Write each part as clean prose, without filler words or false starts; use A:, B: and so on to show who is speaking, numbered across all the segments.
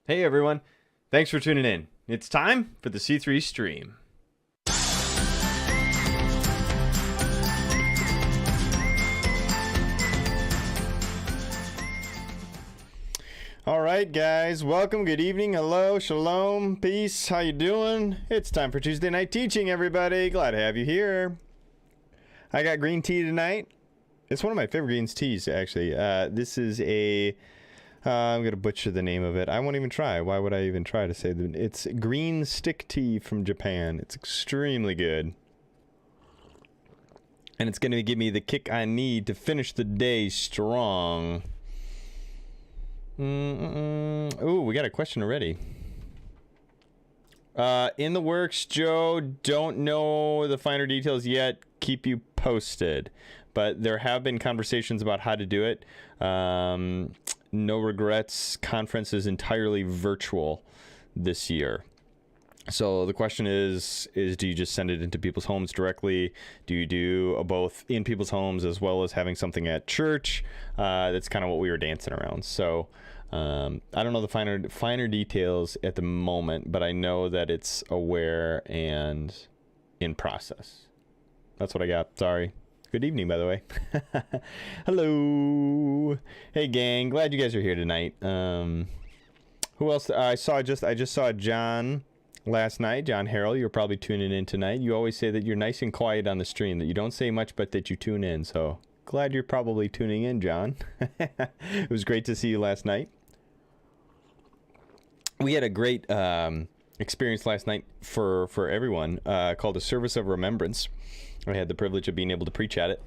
A: Hey everyone, thanks for tuning in. It's time for the C3 stream. All right, guys, welcome, good evening, hello, shalom, peace, how you doing? It's time for Tuesday night teaching, everybody. Glad to have you here. I got green tea tonight. It's one of my favorite green teas, actually. This is a... I'm going to butcher the name of it. I won't even try. Why would I even try to say that? It's green stick tea from Japan. It's extremely good. And it's going to give me the kick I need to finish the day strong. Ooh, we got a question already. In the works, Joe. Don't know the finer details yet. Keep you posted. But there have been conversations about how to do it. No Regrets conference is entirely virtual this year. So the question is do you just send it into people's homes directly? Do you do both in people's homes as well as having something at church? That's kind of what we were dancing around. So I don't know the finer details at the moment, but I know that it's aware and in process. That's what I got. Sorry. Good evening, by the way. Hello. Hey, gang. Glad you guys are here tonight. Who else? I just saw John last night. John Harrell. You're probably tuning in tonight. You always say that you're nice and quiet on the stream, that you don't say much, but that you tune in. So glad you're probably tuning in, John. It was great to see you last night. We had a great experience last night for everyone called a Service of Remembrance. I had the privilege of being able to preach at it.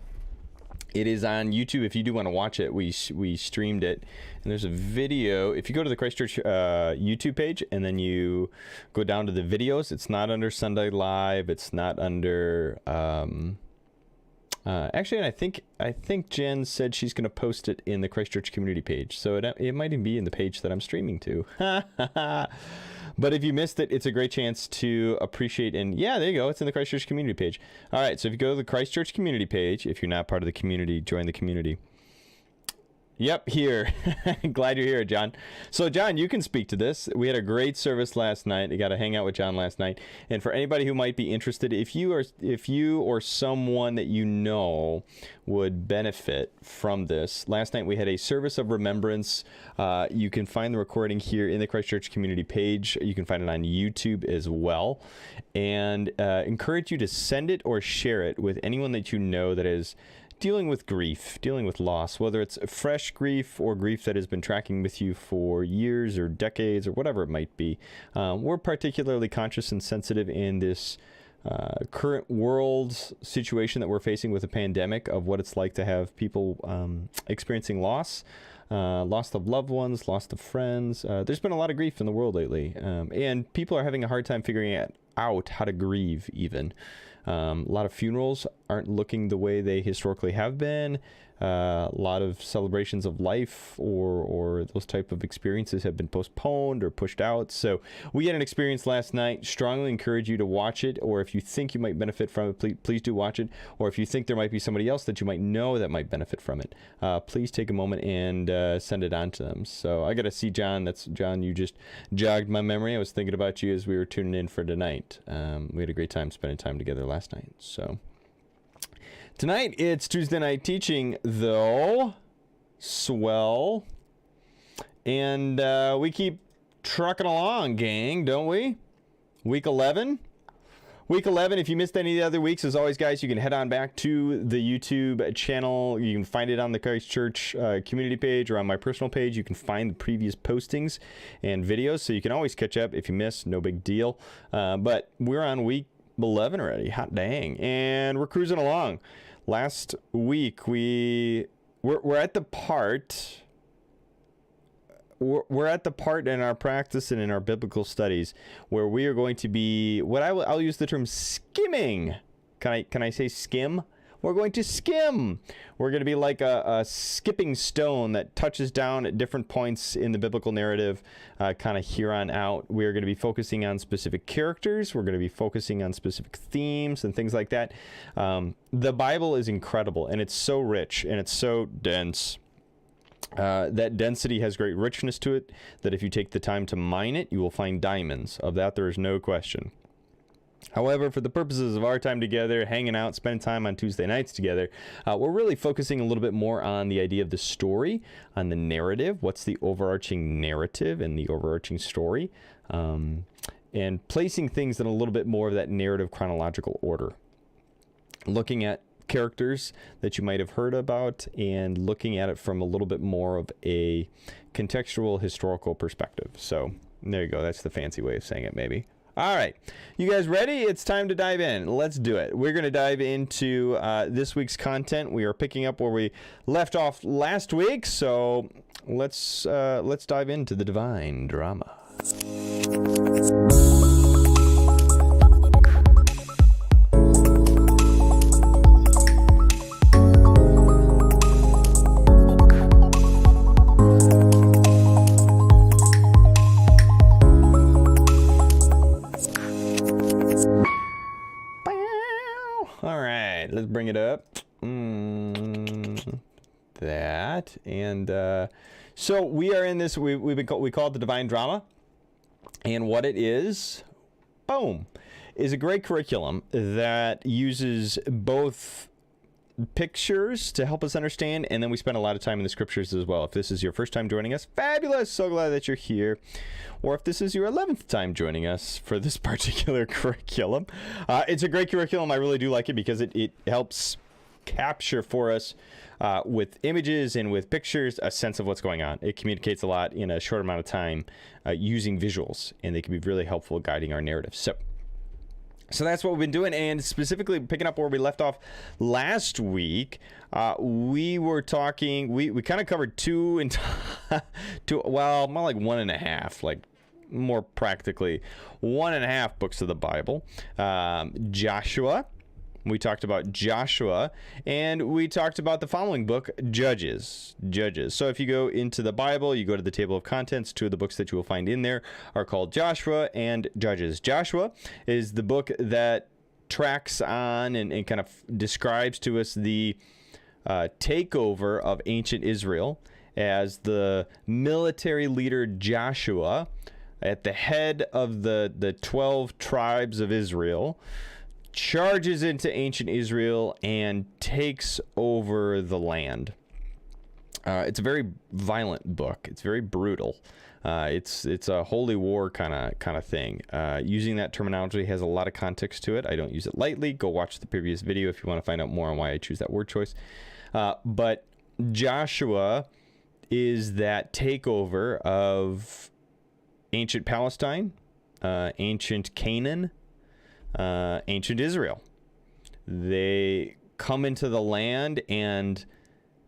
A: It is on YouTube if you do want to watch it. We streamed it, and there's a video. If you go to the Christchurch YouTube page and then you go down to the videos, it's not under Sunday Live. It's not under. Actually, and I think Jen said she's going to post it in the Christchurch community page, so it might even be in the page that I'm streaming to. But if you missed it, it's a great chance to appreciate. And yeah, there you go. It's in the Christchurch community page. All right. So if you go to the Christchurch community page, if you're not part of the community, join the community. Yep, here. Glad you're here, John. So, John, you can speak to this. We had a great service last night. You got to hang out with John last night. And for anybody who might be interested, if you or someone that you know would benefit from this, last night we had a service of remembrance. You can find the recording here in the Christchurch community page. You can find it on YouTube as well. And encourage you to send it or share it with anyone that you know that is dealing with grief, dealing with loss, whether it's fresh grief or grief that has been tracking with you for years or decades or whatever it might be. We're particularly conscious and sensitive in this current world situation that we're facing with a pandemic of what it's like to have people experiencing loss. Loss of loved ones, loss of friends. There's been a lot of grief in the world lately, and people are having a hard time figuring out how to grieve even. A lot of funerals aren't looking the way they historically have been. A lot of celebrations of life or those type of experiences have been postponed or pushed out. So we had an experience last night. Strongly encourage you to watch it, or if you think you might benefit from it, please do watch it. Or if you think there might be somebody else that you might know that might benefit from it, please take a moment and send it on to them. So I got to see John. That's John. You just jogged my memory. I was thinking about you as we were tuning in for tonight. We had a great time spending time together last night. So. Tonight, it's Tuesday night teaching, though. Swell. And we keep trucking along, gang, don't we? Week 11. Week 11, if you missed any of the other weeks, as always, guys, you can head on back to the YouTube channel. You can find it on the Christchurch community page or on my personal page. You can find the previous postings and videos, so you can always catch up if you miss. No big deal. But we're on week 11 already. Hot dang. And we're cruising along. Last week we're at the part we're at the part in our practice and in our biblical studies where we are going to be what I'll use the term skimming. Can I say skim? We're going to skim. We're going to be like a skipping stone that touches down at different points in the biblical narrative, kind of here on out. We're going to be focusing on specific characters. We're going to be focusing on specific themes and things like that. The Bible is incredible, and it's so rich, and it's so dense. That density has great richness to it, that if you take the time to mine it, you will find diamonds. Of that, there is no question. However, for the purposes of our time together, hanging out, spending time on Tuesday nights together, we're really focusing a little bit more on the idea of the story, on the narrative. What's the overarching narrative and the overarching story? And placing things in a little bit more of that narrative chronological order. Looking at characters that you might have heard about and looking at it from a little bit more of a contextual historical perspective. So there you go. That's the fancy way of saying it, maybe. All right, you guys ready? It's time to dive in. Let's do it. We're going to dive into this week's content. We are picking up where we left off last week, so let's dive into the divine drama. Let's bring it up. That and so we are in this. We call it the divine drama, and what it is, boom, is a great curriculum that uses both pictures to help us understand, and then we spend a lot of time in the scriptures as well. If this is your first time joining us, fabulous, so glad that you're here. Or if this is your 11th time joining us for this particular curriculum, it's a great curriculum. I really do like it because it helps capture for us with images and with pictures a sense of what's going on. It communicates a lot in a short amount of time using visuals, and they can be really helpful guiding our narrative. So that's what we've been doing, and specifically picking up where we left off last week, we were talking, we kind of covered two, well, more like 1.5, like more practically 1.5 books of the Bible. Joshua, we talked about Joshua, and we talked about the following book, Judges. So if you go into the Bible, you go to the table of contents, two of the books that you will find in there are called Joshua and Judges. Joshua is the book that tracks on and kind of describes to us the takeover of ancient Israel as the military leader Joshua, at the head of the 12 tribes of Israel, charges into ancient Israel and takes over the land. It's a very violent book. It's very brutal. It's a holy war kind of thing. Using that terminology has a lot of context to it. I don't use it lightly. Go watch the previous video if you want to find out more on why I choose that word choice. But Joshua is that takeover of ancient Palestine, ancient Canaan, ancient Israel. They come into the land and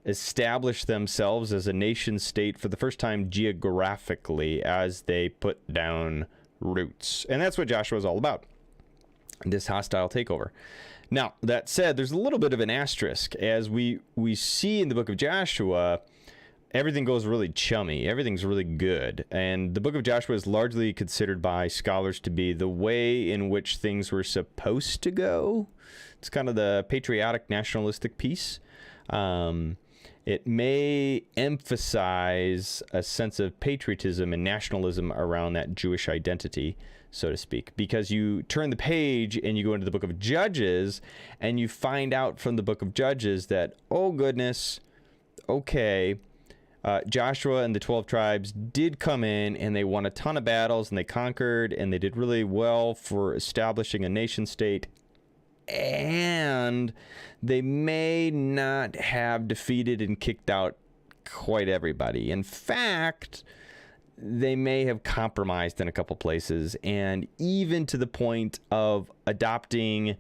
A: establish themselves as a nation state for the first time geographically as they put down roots. And that's what Joshua is all about, this hostile takeover. Now, that said, there's a little bit of an asterisk. As we see in the book of Joshua, everything goes really chummy. Everything's really good. And the book of Joshua is largely considered by scholars to be the way in which things were supposed to go. It's kind of the patriotic, nationalistic piece. It may emphasize a sense of patriotism and nationalism around that Jewish identity, so to speak, because you turn the page and you go into the book of Judges and you find out from the book of Judges that, oh goodness, okay, Joshua and the 12 tribes did come in and they won a ton of battles and they conquered and they did really well for establishing a nation state. And they may not have defeated and kicked out quite everybody. In fact, they may have compromised in a couple places, and even to the point of adopting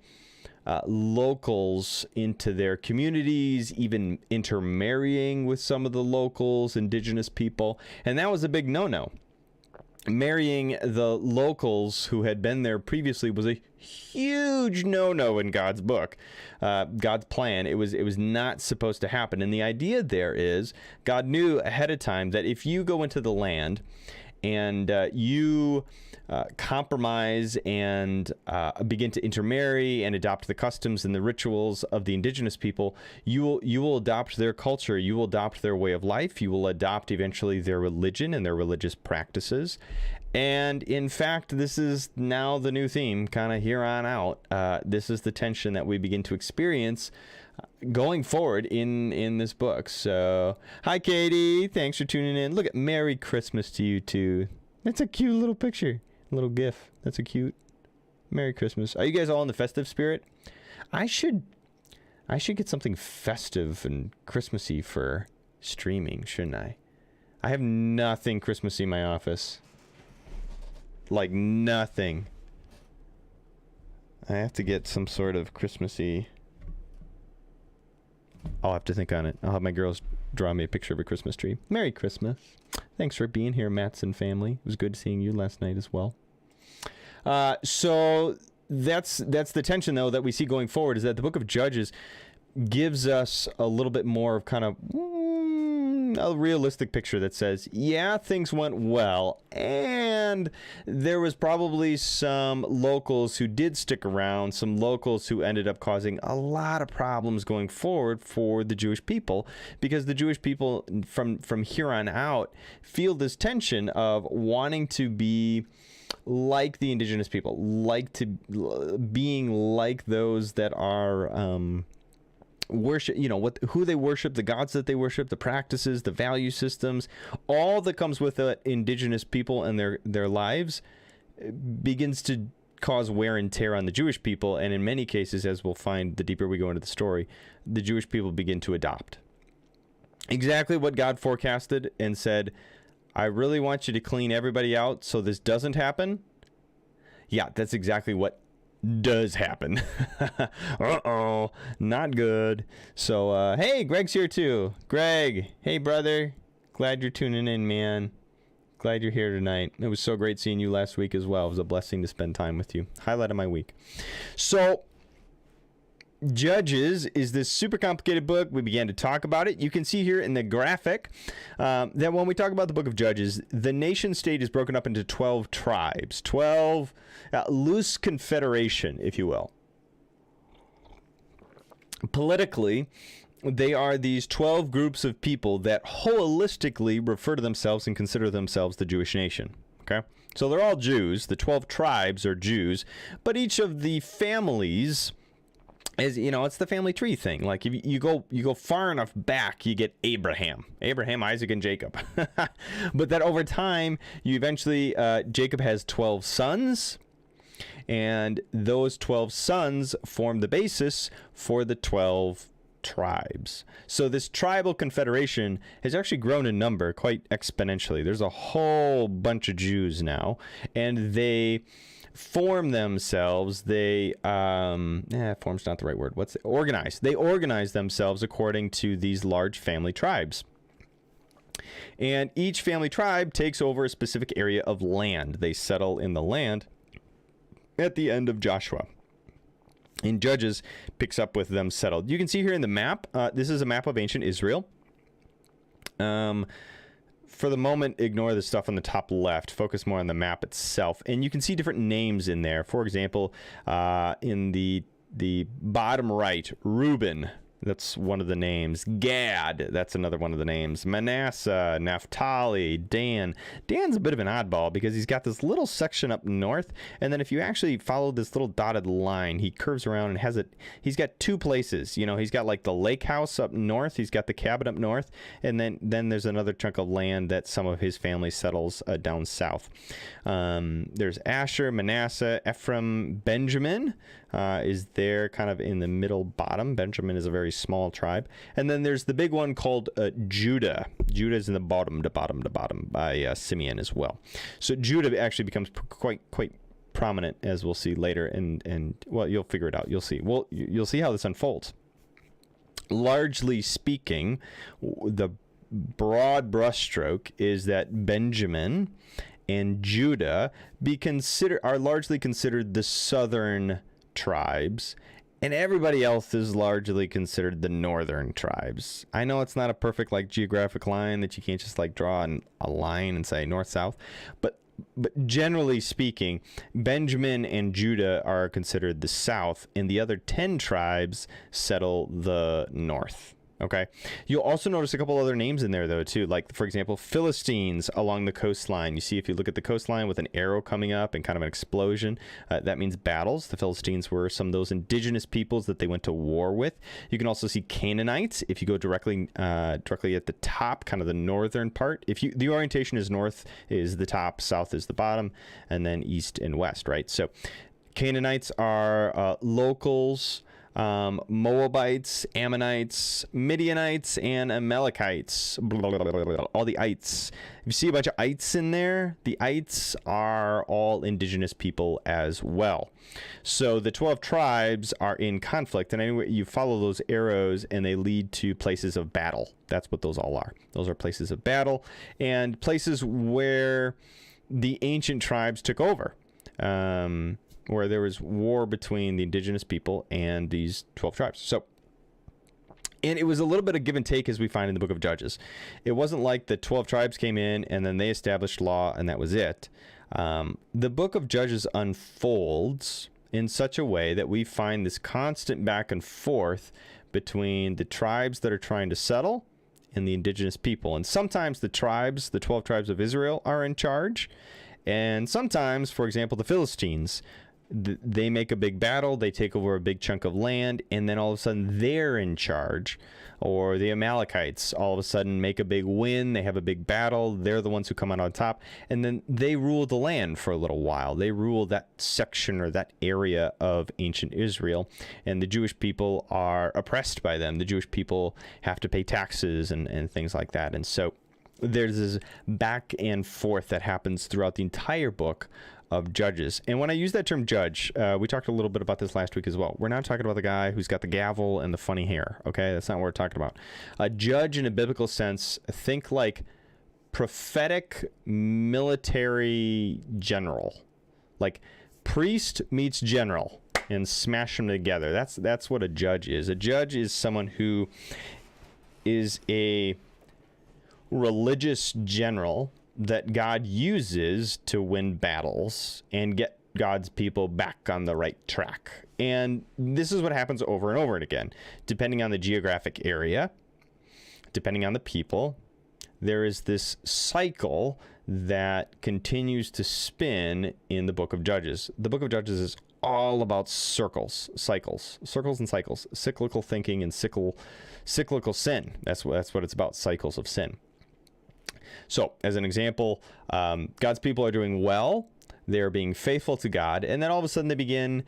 A: locals into their communities, even intermarrying with some of the locals, indigenous people. And that was a big no-no. Marrying the locals who had been there previously was a huge no-no in God's book, God's plan. It was not supposed to happen. And the idea there is God knew ahead of time that if you go into the land you compromise and begin to intermarry and adopt the customs and the rituals of the indigenous people, you will adopt their culture, you will adopt their way of life, you will adopt eventually their religion and their religious practices. And in fact, this is now the new theme, kind of here on out. This is the tension that we begin to experience going forward in this book. So, hi, Katie. Thanks for tuning in. Look at Merry Christmas to you, too. That's a cute little picture, little GIF. That's a cute Merry Christmas. Are you guys all in the festive spirit? I should get something festive and Christmassy for streaming, shouldn't I? I have nothing Christmassy in my office. Like nothing. I have to get some sort of Christmassy. I'll have to think on it. I'll have my girls draw me a picture of a Christmas tree. Merry Christmas. Thanks for being here, Matson family. It was good seeing you last night as well. So that's the tension, though, that we see going forward, is that the book of Judges gives us a little bit more of kind of a realistic picture that says, yeah, things went well, and there was probably some locals who did stick around, some locals who ended up causing a lot of problems going forward for the Jewish people, because the Jewish people from here on out feel this tension of wanting to be like the indigenous people, being like those that are worship, who they worship, the gods that they worship, the practices, the value systems, all that comes with indigenous people and their lives begins to cause wear and tear on the Jewish people. And in many cases, as we'll find the deeper we go into the story, the Jewish people begin to adopt exactly what God forecasted and said, I really want you to clean everybody out so this doesn't happen. Yeah, that's exactly what does happen. Uh-oh, not good. So, hey, Greg's here too. Greg, hey, brother. Glad you're tuning in, man. Glad you're here tonight. It was so great seeing you last week as well. It was a blessing to spend time with you. Highlight of my week. So, Judges is this super complicated book. We began to talk about it. You can see here in the graphic that when we talk about the book of Judges, the nation state is broken up into 12 tribes, 12 loose confederation, if you will. Politically, they are these 12 groups of people that holistically refer to themselves and consider themselves the Jewish nation. Okay? So they're all Jews. The 12 tribes are Jews, but each of the families, as you know, it's the family tree thing. Like if you go far enough back, you get Abraham, Isaac, and Jacob. But that over time, you eventually Jacob has 12 sons, and those 12 sons form the basis for the 12 tribes. So this tribal confederation has actually grown in number quite exponentially. There's a whole bunch of Jews now, and they form themselves. They form's not the right word. Organize. They organize themselves according to these large family tribes. And each family tribe takes over a specific area of land. They settle in the land at the end of Joshua. And Judges picks up with them settled. You can see here in the map, this is a map of ancient Israel. For the moment, ignore the stuff on the top left. Focus more on the map itself. And you can see different names in there. For example, in the bottom right, Reuben. That's one of the names. Gad, that's another one of the names. Manasseh, Naphtali, Dan. Dan's a bit of an oddball because he's got this little section up north, and then if you actually follow this little dotted line, he curves around and he's got two places. You know, he's got like the lake house up north, he's got the cabin up north, and then there's another chunk of land that some of his family settles down south. There's Asher, Manasseh, Ephraim, Benjamin is there kind of in the middle bottom. Benjamin is a very small tribe. And then there's the big one called Judah. Judah is in the bottom by Simeon as well. So Judah actually becomes quite prominent, as we'll see later. And well, you'll figure it out. You'll see. Well, you'll see how this unfolds. Largely speaking, the broad brushstroke is that Benjamin and Judah are largely considered the southern tribes, And everybody else is largely considered the northern tribes. I know it's not a perfect like geographic line that you can't just like draw a line and say north south, but generally speaking, Benjamin and Judah are considered the south, and the other 10 tribes settle the north. Okay. You'll also notice a couple other names in there, though, too. Like, for example, Philistines along the coastline. You see, if you look at the coastline with an arrow coming up and kind of an explosion, that means battles. The Philistines were some of those indigenous peoples that they went to war with. You can also see Canaanites if you go directly at the top, kind of the northern part. The orientation is north is the top, south is the bottom, and then east and west, right? So Canaanites are locals. Moabites, Ammonites, Midianites, and Amalekites. Blah, blah, blah, blah, blah, all the ites. If you see a bunch of ites in there, the ites are all indigenous people as well. So the 12 tribes are in conflict, and anyway, you follow those arrows and they lead to places of battle. That's what those all are. Those are places of battle and places where the ancient tribes took over. Where there was war between the indigenous people and these 12 tribes. So, and it was a little bit of give and take, as we find in the book of Judges. It wasn't like the 12 tribes came in and then they established law and that was it. The book of Judges unfolds in such a way that we find this constant back and forth between the tribes that are trying to settle and the indigenous people. And sometimes the 12 tribes of Israel, are in charge. And sometimes, for example, the Philistines, they make a big battle, they take over a big chunk of land, and then all of a sudden they're in charge. Or the Amalekites all of a sudden make a big win, they have a big battle, they're the ones who come out on top, and then they rule the land for a little while. They rule that section or that area of ancient Israel, and the Jewish people are oppressed by them. The Jewish people have to pay taxes and things like that. And so there's this back and forth that happens throughout the entire book of Judges. And when I use that term judge, we talked a little bit about this last week as well. We're not talking about the guy who's got the gavel and the funny hair, okay? That's not what we're talking about. A judge in a biblical sense, think like prophetic military general. Like priest meets general and smash them together. That's what a judge is. A judge is someone who is a religious general that God uses to win battles and get God's people back on the right track. And this is what happens over and over and again. Depending on the geographic area, depending on the people, there is this cycle that continues to spin in the book of Judges. The book of Judges is all about cycles, and cycles, cyclical thinking and cyclical sin. That's what it's about, cycles of sin. So, as an example, God's people are doing well. They're being faithful to God. And then all of a sudden they begin,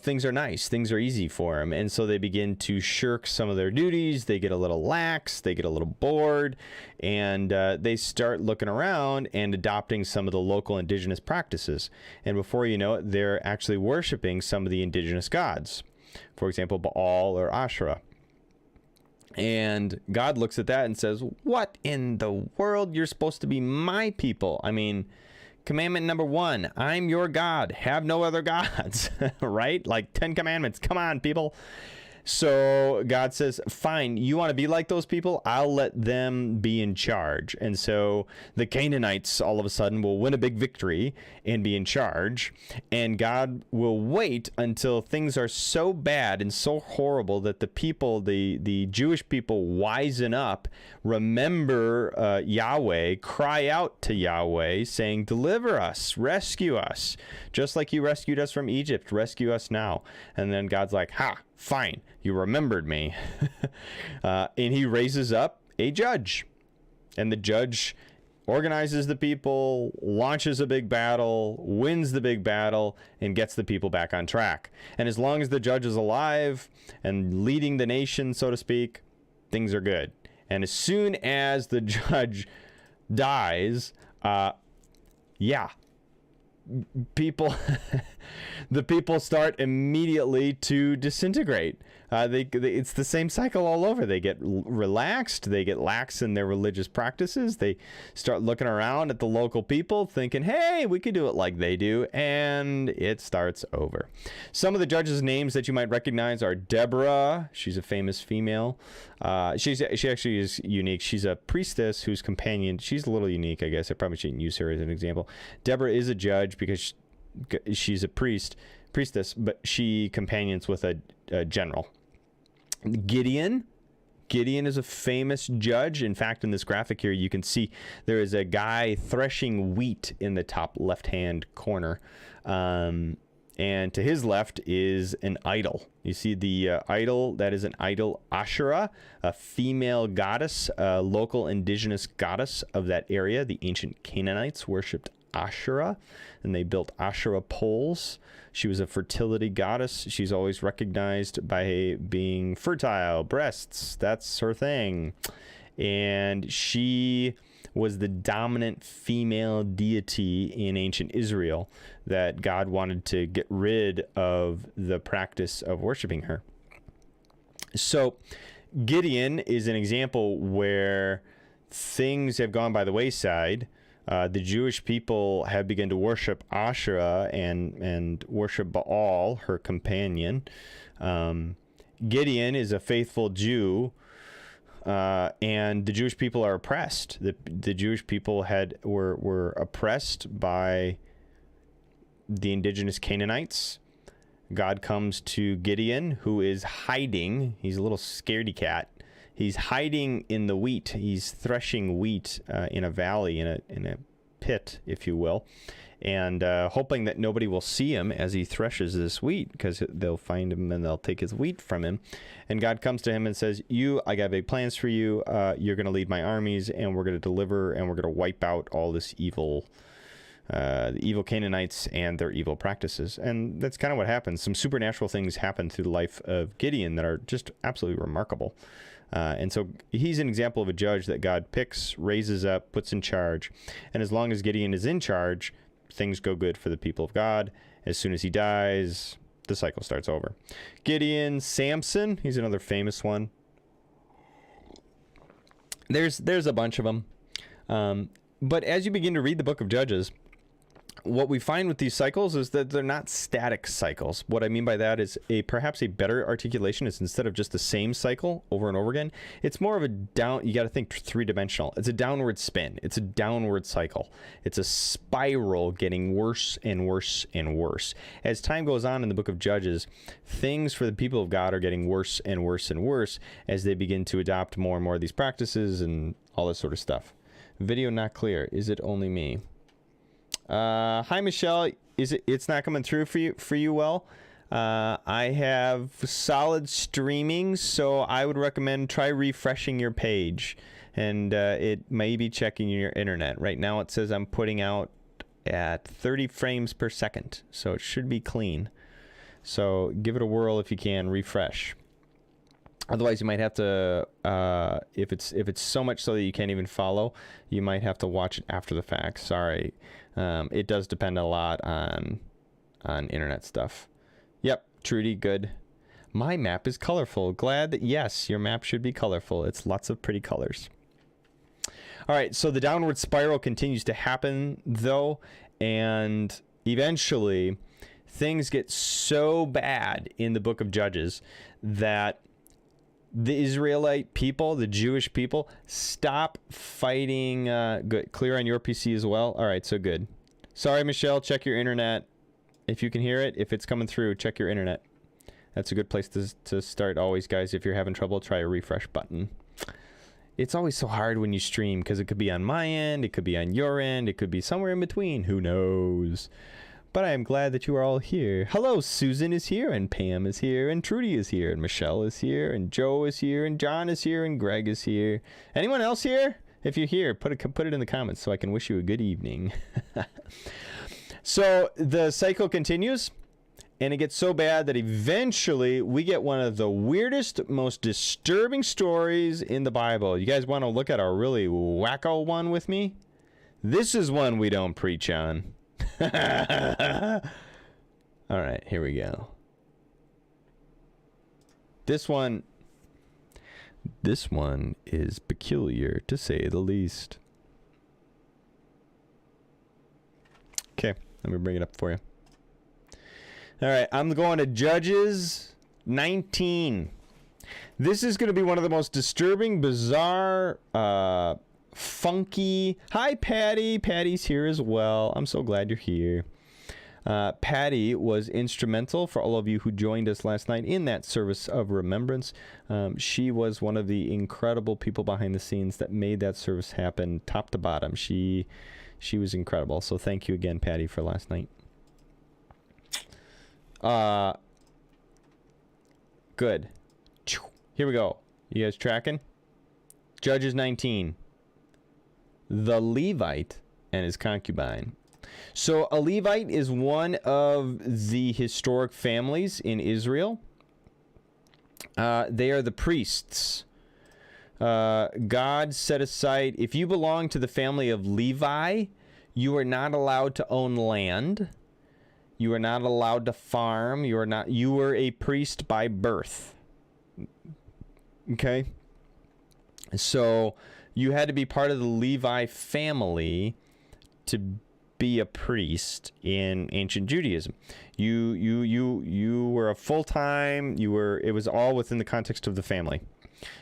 A: things are nice. Things are easy for them. And so they begin to shirk some of their duties. They get a little lax. They get a little bored. And they start looking around and adopting some of the local indigenous practices. And before you know it, they're actually worshiping some of the indigenous gods. For example, Baal or Asherah. And God looks at that and says, what in the world? You're supposed to be my people. I mean, commandment number 1, I'm your God. Have no other gods, right? Like 10 commandments. Come on, people. So God says, fine, you want to be like those people? I'll let them be in charge. And so the Canaanites all of a sudden will win a big victory and be in charge. And God will wait until things are so bad and so horrible that the people, the Jewish people, wisen up, remember Yahweh, cry out to Yahweh saying, deliver us, rescue us, just like you rescued us from Egypt, rescue us now. And then God's like, fine, you remembered me. And he raises up a judge. And the judge organizes the people, launches a big battle, wins the big battle, and gets the people back on track. And as long as the judge is alive and leading the nation, so to speak, things are good. And as soon as the judge dies, people the people start immediately to disintegrate. It's the same cycle all over. They get relaxed. They get lax in their religious practices. They start looking around at the local people thinking, hey, we could do it like they do. And it starts over. Some of the judges' names that you might recognize are Deborah. She's a famous female. She actually is unique. She's a priestess whose companion. She's a little unique, I guess. I probably shouldn't use her as an example. Deborah is a judge because she's a priestess, but she companions with a general. Gideon is a famous judge. In fact, in this graphic here, you can see there is a guy threshing wheat in the top left-hand corner. And to his left is an idol. You see the idol, that is an idol, Asherah, a female goddess, a local indigenous goddess of that area. The ancient Canaanites worshipped Asherah, and they built Asherah poles. She was a fertility goddess. She's always recognized by being fertile, breasts, that's her thing. And she was the dominant female deity in ancient Israel that God wanted to get rid of the practice of worshiping her. So Gideon is an example where things have gone by the wayside. The Jewish people have begun to worship Asherah and worship Baal, her companion. Gideon is a faithful Jew, and the Jewish people are oppressed. The Jewish people were oppressed by the indigenous Canaanites. God comes to Gideon, who is hiding. He's a little scaredy cat. He's hiding in the wheat. He's threshing wheat in a valley, in a pit, if you will, and hoping that nobody will see him as he threshes this wheat, because they'll find him and they'll take his wheat from him. And God comes to him and says, I got big plans for you. You're going to lead my armies, and we're going to deliver, and we're going to wipe out all this evil, the evil Canaanites and their evil practices. And that's kind of what happens. Some supernatural things happen through the life of Gideon that are just absolutely remarkable. And so he's an example of a judge that God picks, raises up, puts in charge. And as long as Gideon is in charge, things go good for the people of God. As soon as he dies, the cycle starts over. Gideon, Samson, he's another famous one. There's a bunch of them. But as you begin to read the book of Judges, what we find with these cycles is that they're not static cycles. What I mean by that is perhaps a better articulation is, instead of just the same cycle over and over again, it's more of a you got to think three-dimensional. It's a downward spin. It's a downward cycle. It's a spiral getting worse and worse and worse. As time goes on in the book of Judges, things for the people of God are getting worse and worse and worse as they begin to adopt more and more of these practices and all this sort of stuff. Video not clear. Is it only me? Hi, Michelle. It's not coming through for you well? I have solid streaming, so I would recommend try refreshing your page, and it may be checking your internet. Right now it says I'm putting out at 30 frames per second, so it should be clean. So give it a whirl if you can, refresh. Otherwise, you might have to, if it's so much so that you can't even follow, you might have to watch it after the fact. Sorry. It does depend a lot on internet stuff. Yep, Trudy, good. My map is colorful. Glad that, yes, your map should be colorful. It's lots of pretty colors. All right, so the downward spiral continues to happen, though, and eventually things get so bad in the book of Judges that the Israelite people, the Jewish people, stop fighting. Good. Clear on your PC as well? All right, so good. Sorry, Michelle, check your internet. If you can hear it, if it's coming through, check your internet. That's a good place to start always, guys. If you're having trouble, try a refresh button. It's always so hard when you stream, because it could be on my end, it could be on your end, it could be somewhere in between. Who knows? But I am glad that you are all here. Hello, Susan is here, and Pam is here, and Trudy is here, and Michelle is here, and Joe is here, and John is here, and Greg is here. Anyone else here? If you're here, put it in the comments so I can wish you a good evening. So the cycle continues, and it gets so bad that eventually we get one of the weirdest, most disturbing stories in the Bible. You guys want to look at a really wacko one with me? This is one we don't preach on. All right, here we go. This one is peculiar, to say the least. Okay, let me bring it up for you. All right, I'm going to Judges 19. This is going to be one of the most disturbing, bizarre, funky. Hi, Patty. Patty's here as well. I'm so glad you're here. Patty was instrumental for all of you who joined us last night in that service of remembrance. She was one of the incredible people behind the scenes that made that service happen top to bottom. She was incredible. So thank you again, Patty, for last night. Good. Here we go. You guys tracking? Judges 19. The Levite and his concubine. So a Levite is one of the historic families in Israel. They are the priests. God set aside, if you belong to the family of Levi, you are not allowed to own land. You are not allowed to farm. You were a priest by birth. Okay? So you had to be part of the Levi family to be a priest in ancient Judaism. You were a full-time, it was all within the context of the family.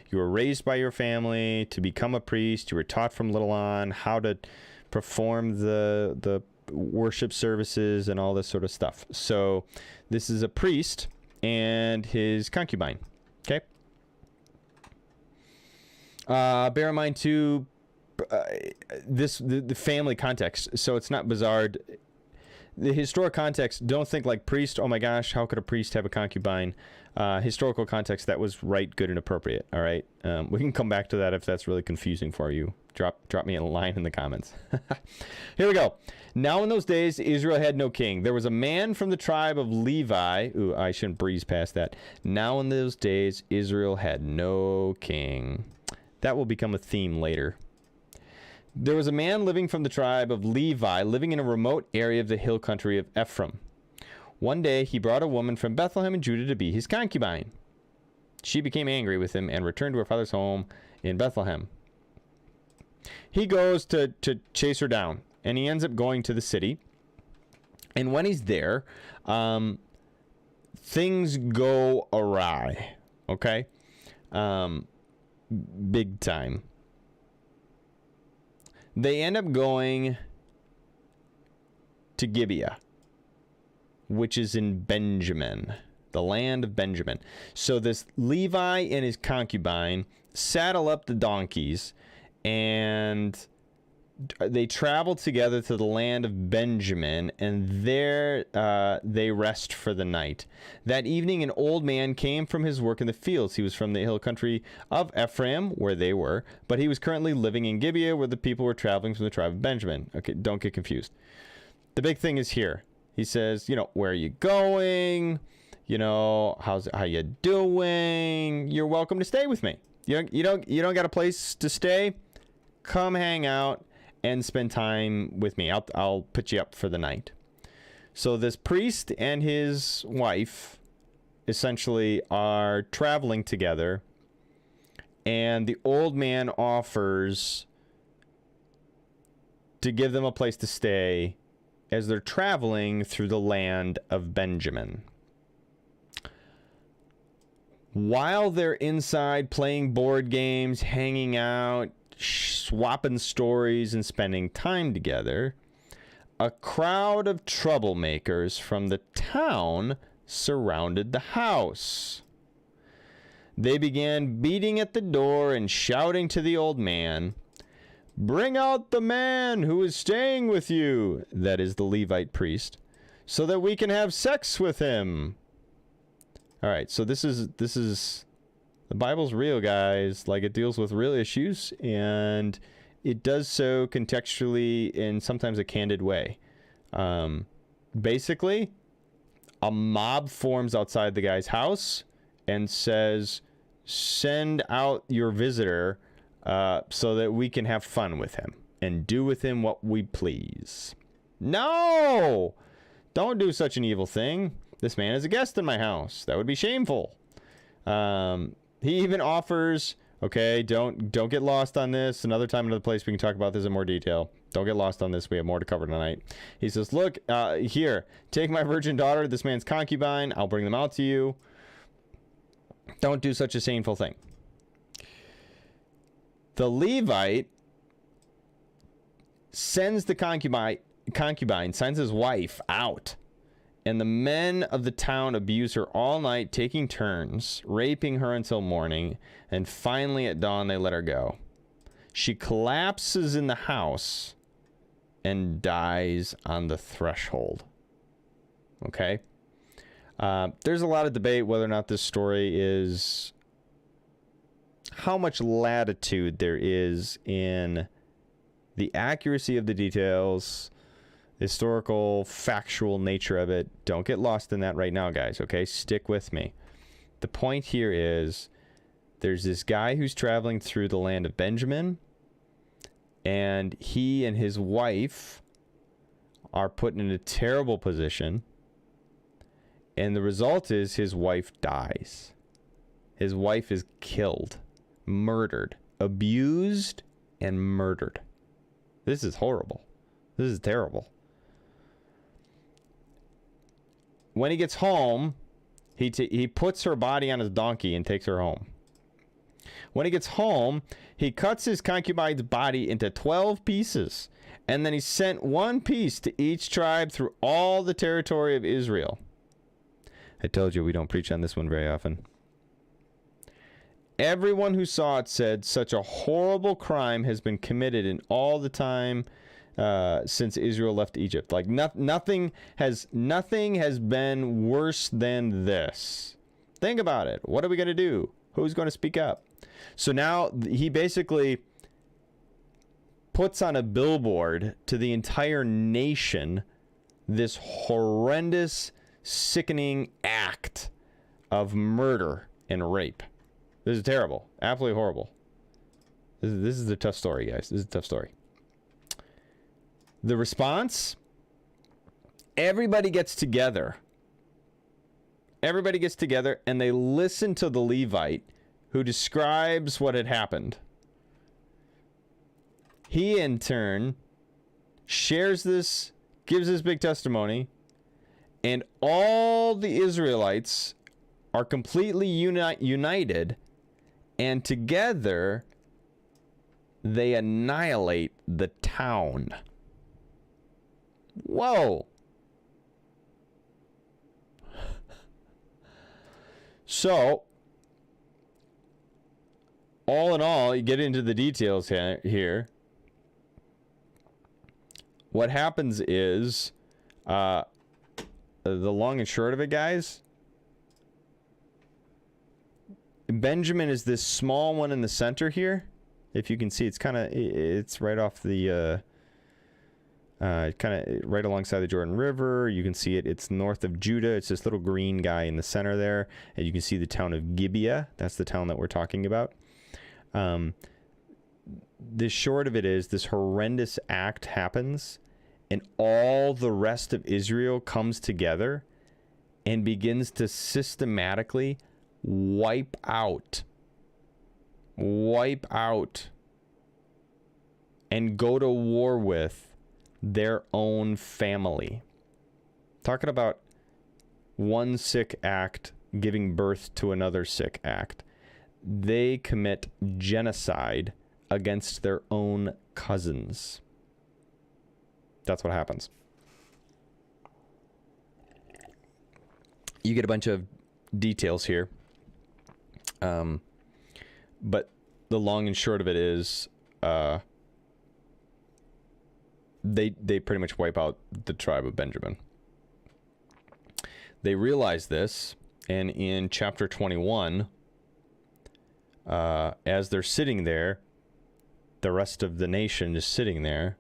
A: You were raised by your family to become a priest. You were taught from little on how to perform the worship services and all this sort of stuff. So this is a priest and his concubine. Okay. Bear in mind too, the family context. So it's not bizarre. The historic context, don't think like priest, oh my gosh, how could a priest have a concubine? Historical context, that was right, good, and appropriate. All right. We can come back to that if that's really confusing for you. Drop me a line in the comments. Here we go. Now in those days, Israel had no king. There was a man from the tribe of Levi. Ooh, I shouldn't breeze past that. Now in those days, Israel had no king. That will become a theme later. There was a man living from the tribe of Levi, living in a remote area of the hill country of Ephraim. One day, he brought a woman from Bethlehem in Judah to be his concubine. She became angry with him and returned to her father's home in Bethlehem. He goes to chase her down, and he ends up going to the city. And when he's there, things go awry, okay? Big time. They end up going to Gibeah, which is in Benjamin, the land of Benjamin. So this Levi and his concubine saddle up the donkeys, and they travel together to the land of Benjamin, and there they rest for the night. That evening, an old man came from his work in the fields. He was from the hill country of Ephraim, where they were, but he was currently living in Gibeah, where the people were traveling from the tribe of Benjamin. Okay, don't get confused. The big thing is here. He says, where are you going? How you doing? You're welcome to stay with me. You don't got a place to stay? Come hang out and spend time with me. I'll put you up for the night. So this priest and his wife essentially are traveling together, and the old man offers to give them a place to stay as they're traveling through the land of Benjamin. While they're inside playing board games, hanging out, swapping stories, and spending time together, a crowd of troublemakers from the town surrounded the house. They began beating at the door and shouting to the old man, "Bring out the man who is staying with you," that is the Levite priest, "so that we can have sex with him." All right, so this is the Bible's real, guys. Like, it deals with real issues, and it does so contextually in sometimes a candid way. Basically, a mob forms outside the guy's house and says, "Send out your visitor so that we can have fun with him and do with him what we please." No! Don't do such an evil thing. This man is a guest in my house. That would be shameful. He even offers, okay, don't get lost on this. Another time, another place, we can talk about this in more detail. Don't get lost on this. We have more to cover tonight. He says, look, here, take my virgin daughter, this man's concubine. I'll bring them out to you. Don't do such a shameful thing. The Levite sends the concubine, sends his wife out. And the men of the town abuse her all night, taking turns, raping her until morning. And finally at dawn, they let her go. She collapses in the house and dies on the threshold. Okay? There's a lot of debate whether or not this story is... how much latitude there is in the accuracy of the details, historical, factual nature of it. Don't get lost in that right now, guys, okay? Stick with me. The point here is there's this guy who's traveling through the land of Benjamin, and he and his wife are put in a terrible position, and the result is his wife dies. His wife is killed, murdered, abused, and murdered. This is horrible. This is terrible. When he gets home, he puts her body on his donkey and takes her home. When he gets home, he cuts his concubine's body into 12 pieces, and then he sent one piece to each tribe through all the territory of Israel. I told you we don't preach on this one very often. Everyone who saw it said, such a horrible crime has been committed in all the time since Israel left Egypt. Like nothing has been worse than this. Think about it. What are we going to do? Who's going to speak up? So now he basically puts on a billboard to the entire nation this horrendous, sickening act of murder and rape. This is terrible. Absolutely horrible. This is a tough story, guys. This is a tough story. The response? Everybody gets together. Everybody gets together and they listen to the Levite who describes what had happened. He, in turn, shares this, gives his big testimony, and all the Israelites are completely united, and together they annihilate the town. Whoa. So, all in all, you get into the details here. What happens is, the long and short of it, guys, Benjamin is this small one in the center here. If you can see, it's right off the, kind of right alongside the Jordan River. You can see it. It's north of Judah. It's this little green guy in the center there. And you can see the town of Gibeah. That's the town that we're talking about. The short of it is this horrendous act happens and all the rest of Israel comes together and begins to systematically wipe out and go to war with their own family. Talking about one sick act giving birth to another sick act. They commit genocide against their own cousins. That's what happens. You get a bunch of details here. But the long and short of it is, they pretty much wipe out the tribe of Benjamin. They realize this, and in chapter 21, as they're sitting there, the rest of the nation is sitting there,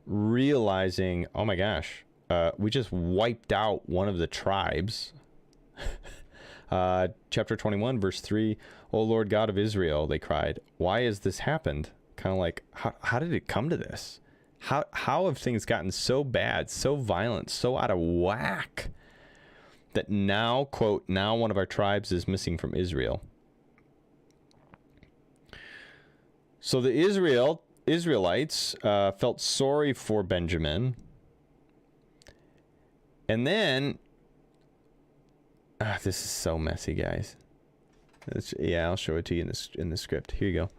A: realizing, oh my gosh, we just wiped out one of the tribes. Chapter 21, verse 3, O Lord God of Israel, they cried, why has this happened? Kind of like, how did it come to this? How have things gotten so bad, so violent, so out of whack? that now, quote, now one of our tribes is missing from Israel. So the Israelites felt sorry for Benjamin. And then, this is so messy, guys. Yeah, I'll show it to you in the script. Here you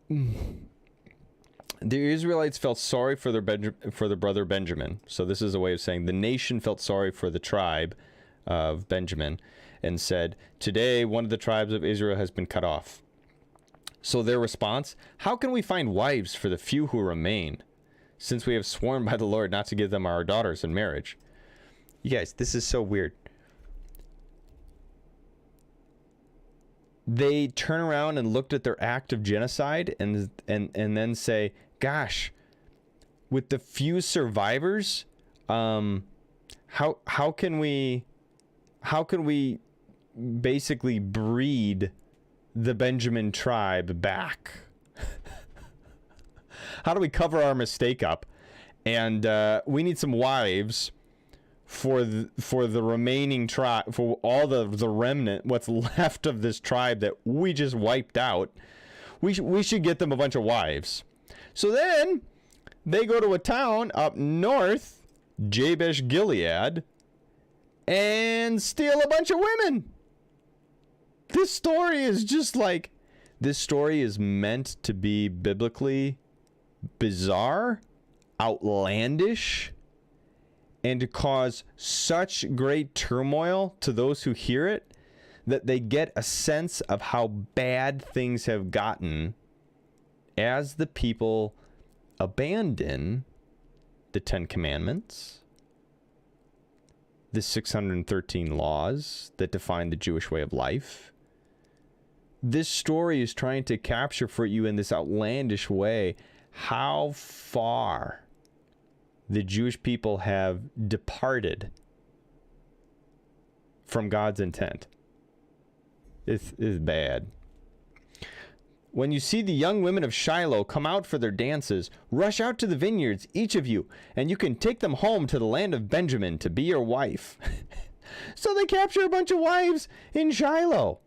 A: go. The Israelites felt sorry for their brother Benjamin. So this is a way of saying the nation felt sorry for the tribe of Benjamin and said, today one of the tribes of Israel has been cut off. So their response, how can we find wives for the few who remain, since we have sworn by the Lord not to give them our daughters in marriage? You guys, this is so weird. They turn around and looked at their act of genocide and then say, gosh, with the few survivors, how can we basically breed the Benjamin tribe back? How do we cover our mistake up? And we need some wives for the remaining tribe, for all the remnant, what's left of this tribe that we just wiped out. We should get them a bunch of wives. So then they go to a town up north, Jabesh Gilead, and steal a bunch of women. This story is just like, this story is meant to be biblically bizarre, outlandish, and to cause such great turmoil to those who hear it that they get a sense of how bad things have gotten as the people abandon the 10 Commandments, the 613 laws that define the Jewish way of life. This story is trying to capture for you in this outlandish way how far the Jewish people have departed from God's intent. It's bad. When you see the young women of Shiloh come out for their dances, rush out to the vineyards, each of you, and you can take them home to the land of Benjamin to be your wife. So they capture a bunch of wives in Shiloh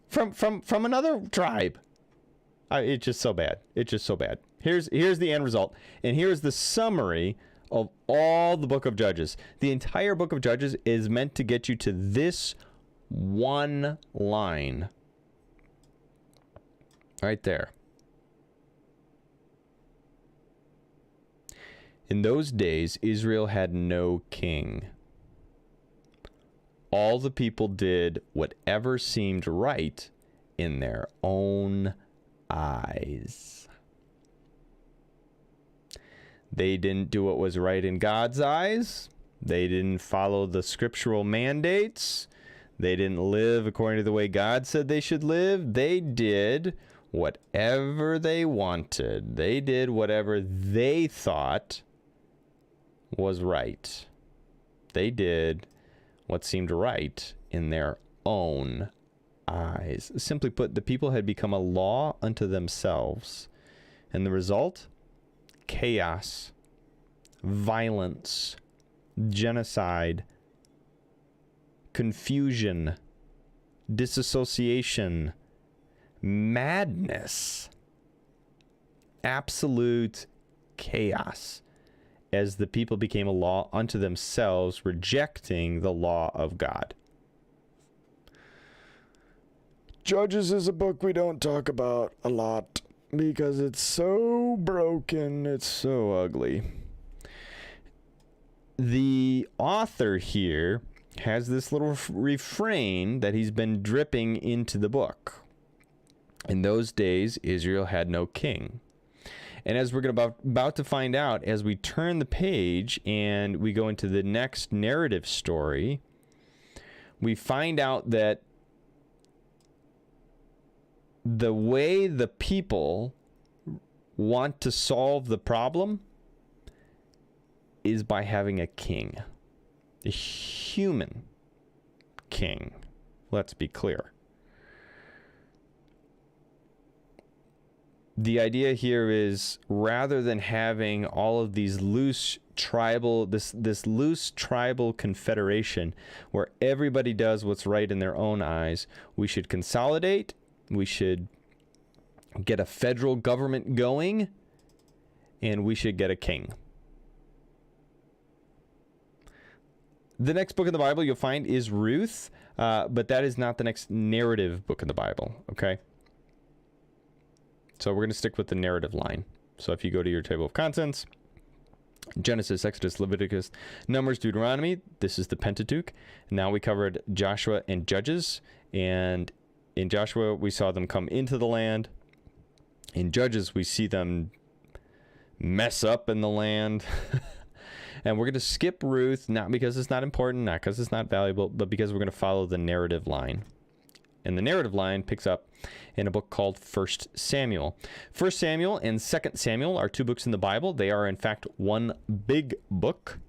A: from another tribe. It's just so bad. It's just so bad. Here's the end result, and here's the summary of all the book of Judges. The entire book of Judges is meant to get you to this one line right there. In those days, Israel had no king. All the people did whatever seemed right in their own eyes. They didn't do what was right in God's eyes. They didn't follow the scriptural mandates. They didn't live according to the way God said they should live. They did whatever they wanted. They did whatever they thought was right. They did what seemed right in their own eyes. Simply put, the people had become a law unto themselves. And the result? Chaos, violence, genocide, confusion, disassociation, madness, absolute chaos as the people became a law unto themselves, rejecting the law of God. Judges is a book we don't talk about a lot because it's so broken, it's so ugly. The author here has this little refrain that he's been dripping into the book. In those days, Israel had no king. And as we're about to find out, as we turn the page and we go into the next narrative story, we find out that the way the people want to solve the problem is by having a king. A human king. Let's be clear. The idea here is, rather than having all of these loose this loose tribal confederation where everybody does what's right in their own eyes. We should consolidate. We should get a federal government going, and we should get a king. The next book in the Bible you'll find is Ruth, but that is not the next narrative book in the Bible, okay? So we're going to stick with the narrative line. So if you go to your table of contents, Genesis, Exodus, Leviticus, Numbers, Deuteronomy, this is the Pentateuch. Now we covered Joshua and Judges, and in Joshua we saw them come into the land. In Judges we see them mess up in the land. And we're going to skip Ruth, not because it's not important, not because it's not valuable, but because we're going to follow the narrative line. And the narrative line picks up in a book called 1 Samuel. 1 Samuel and 2 Samuel are two books in the Bible. They are, in fact, one big book.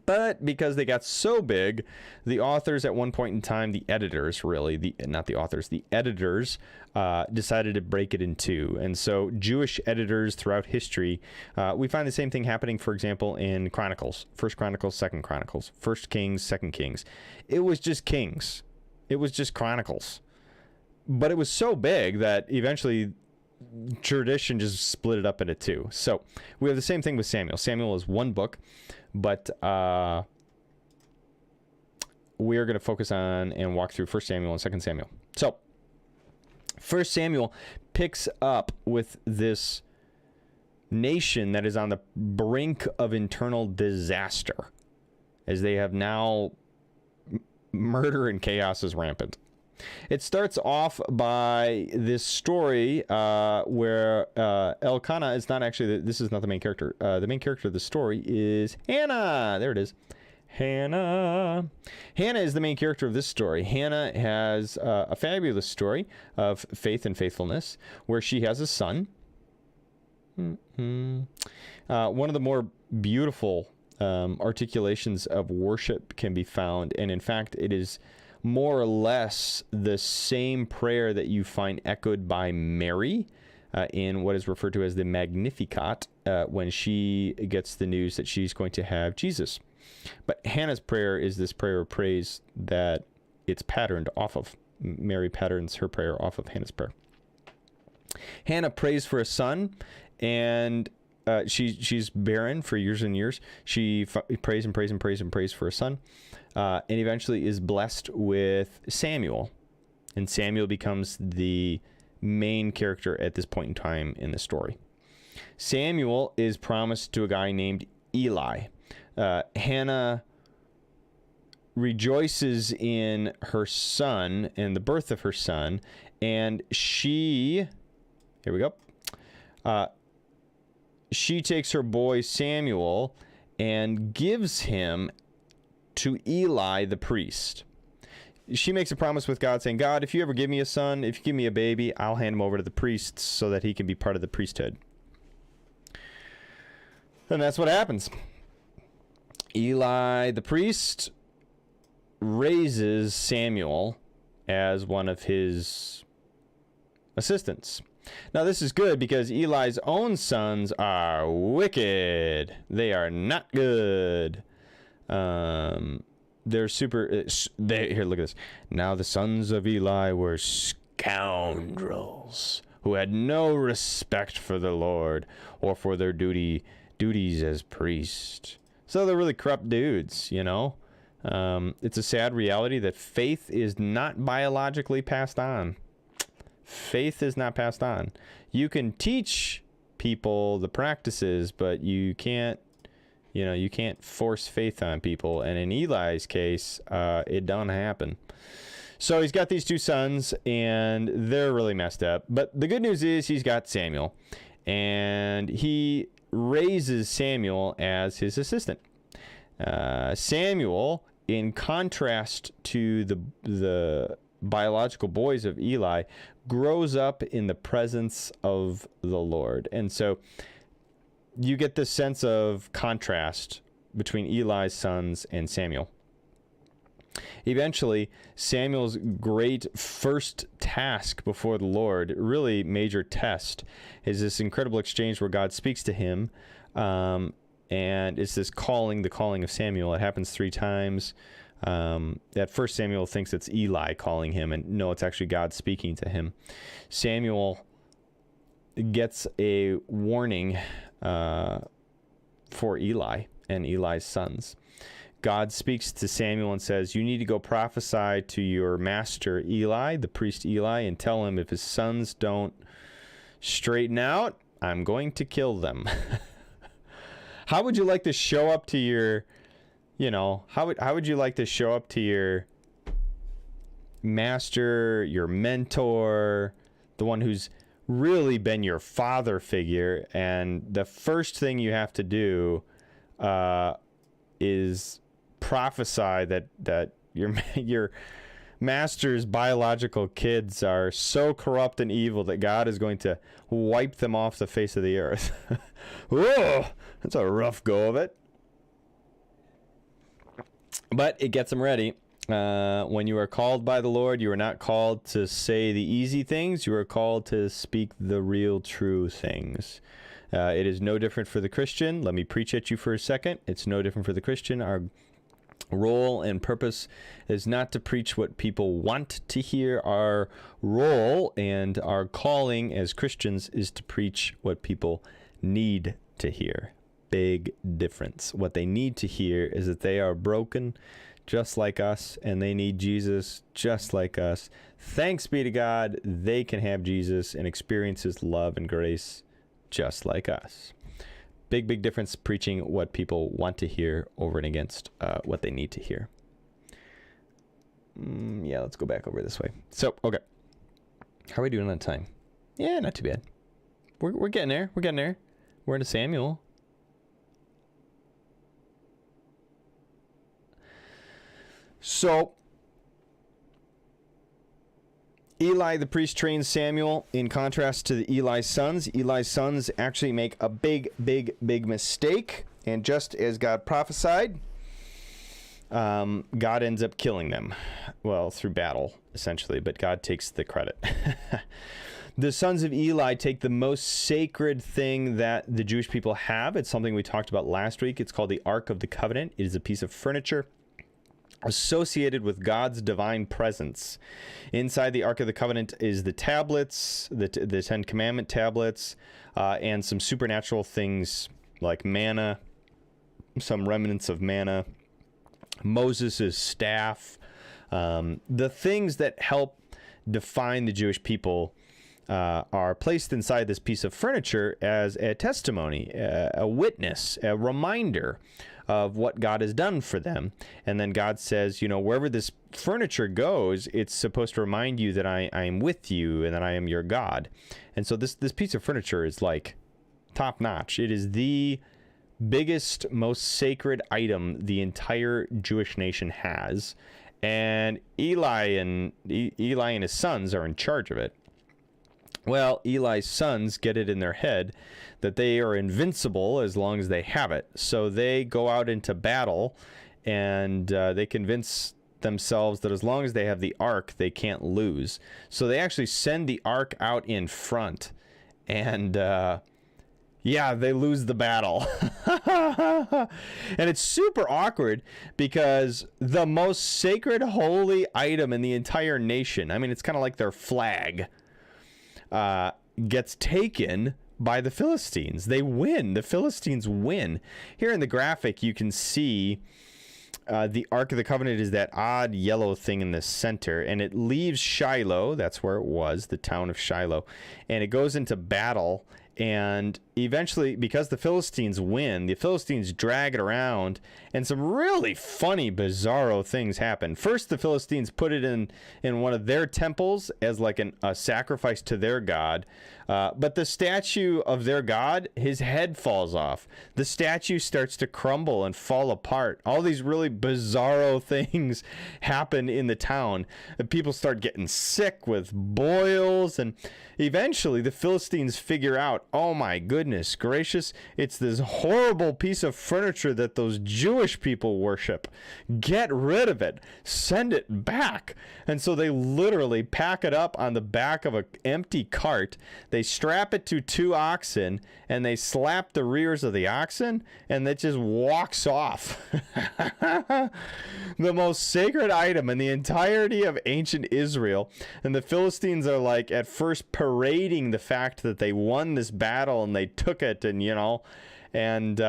A: But because they got so big, the authors at one point in time, the editors really, not the authors, the editors decided to break it in two. And so Jewish editors throughout history, we find the same thing happening, for example, in Chronicles. 1 Chronicles, 2 Chronicles, 1 Kings, 2 Kings. It was just Kings. It was just Chronicles. But it was so big that eventually tradition just split it up into two. So we have the same thing with Samuel. Samuel is one book, but we are going to focus on and walk through 1 Samuel and 2 Samuel. So 1 Samuel picks up with this nation that is on the brink of internal disaster, as they have now murder and chaos is rampant. It starts off by this story where Elkanah is not actually, this is not the main character. The main character of the story is Hannah. There it is. Hannah. Hannah is the main character of this story. Hannah has a fabulous story of faith and faithfulness where she has a son. One of the more beautiful articulations of worship can be found, and in fact it is more or less the same prayer that you find echoed by Mary in what is referred to as the Magnificat when she gets the news that she's going to have Jesus. But Hannah's prayer is this prayer of praise that it's patterned off of. Mary patterns her prayer off of Hannah's prayer. Hannah prays for a son, and she's barren for years and years. She prays and prays and prays and prays for a son, and eventually is blessed with Samuel. And Samuel becomes the main character at this point in time in the story. Samuel is promised to a guy named Eli. Hannah rejoices in her son and the birth of her son, and she takes her boy Samuel and gives him to Eli the priest. She makes a promise with God saying, God, if you ever give me a son, if you give me a baby, I'll hand him over to the priests so that he can be part of the priesthood. And that's what happens. Eli the priest raises Samuel as one of his assistants. Now, this is good because Eli's own sons are wicked. They are not good. They're super... here, look at this. Now the sons of Eli were scoundrels who had no respect for the Lord or for their duties as priests. So they're really corrupt dudes, you know? It's a sad reality that faith is not biologically passed on. Faith is not passed on. You can teach people the practices, but you can't force faith on people. And in Eli's case, it don't happen. So he's got these two sons, and they're really messed up. But the good news is he's got Samuel, and he raises Samuel as his assistant. Samuel, in contrast to the biological boys of Eli, grows up in the presence of the Lord. And so you get this sense of contrast between Eli's sons and Samuel. Eventually, Samuel's great first task before the Lord, really major test, is this incredible exchange where God speaks to him and it's this calling, the calling of Samuel. It happens 3 times. At first, Samuel thinks it's Eli calling him, and no, it's actually God speaking to him. Samuel gets a warning for Eli and Eli's sons. God speaks to Samuel and says, you need to go prophesy to your master Eli, the priest Eli, and tell him if his sons don't straighten out, I'm going to kill them. How would you like to show up to your, how would you like to show up to your master, your mentor, the one who's really been your father figure, and the first thing you have to do is prophesy that your master's biological kids are so corrupt and evil that God is going to wipe them off the face of the earth. Whoa, that's a rough go of it. But it gets them ready. When you are called by the Lord, you are not called to say the easy things. You are called to speak the real true things. It is no different for the Christian. Let me preach at you for a second. It's no different for the Christian. Our role and purpose is not to preach what people want to hear. Our role and our calling as Christians is to preach what people need to hear. Big difference. What they need to hear is that they are broken just like us, and they need Jesus just like us. Thanks be to God, they can have Jesus and experience his love and grace just like us. Big difference preaching what people want to hear over and against what they need to hear. Yeah, let's go back over this way. So, okay. How are we doing on time? Yeah, not too bad. We're getting there. We're getting there. We're into Samuel. So, Eli the priest trains Samuel in contrast to Eli's sons. Eli's sons actually make a big mistake. And just as God prophesied, God ends up killing them. Well, through battle, essentially, but God takes the credit. The sons of Eli take the most sacred thing that the Jewish people have. It's something we talked about last week. It's called the Ark of the Covenant. It is a piece of furniture associated with God's divine presence. Inside the Ark of the Covenant is the tablets, the Ten Commandment tablets, and some supernatural things like manna, some remnants of manna, Moses' staff, the things that help define the Jewish people are placed inside this piece of furniture as a testimony, a witness, a reminder of what God has done for them. And then God says, wherever this furniture goes, it's supposed to remind you that I am with you and that I am your God. And so this piece of furniture is like top notch. It is the biggest, most sacred item the entire Jewish nation has. And Eli and his sons are in charge of it. Well, Eli's sons get it in their head that they are invincible as long as they have it. So they go out into battle and they convince themselves that as long as they have the ark, they can't lose. So they actually send the ark out in front. And they lose the battle. And it's super awkward because the most sacred, holy item in the entire nation, I mean, it's kind of like their flag, gets taken by the Philistines. They win. The Philistines win. Here in the graphic, you can see the Ark of the Covenant is that odd yellow thing in the center, and it leaves Shiloh. That's where it was, the town of Shiloh. And it goes into battle, and eventually, because the Philistines win, the Philistines drag it around, and some really funny, bizarro things happen. First, the Philistines put it in one of their temples as like a sacrifice to their god. But the statue of their god, his head falls off. The statue starts to crumble and fall apart. All these really bizarro things happen in the town. And people start getting sick with boils. And eventually the Philistines figure out, oh my goodness, goodness gracious, it's this horrible piece of furniture that those Jewish people worship. Get rid of it. Send it back. And so they literally pack it up on the back of an empty cart. They strap it to 2 oxen, and they slap the rears of the oxen, and it just walks off. The most sacred item in the entirety of ancient Israel. And the Philistines are like at first parading the fact that they won this battle and they took it, and and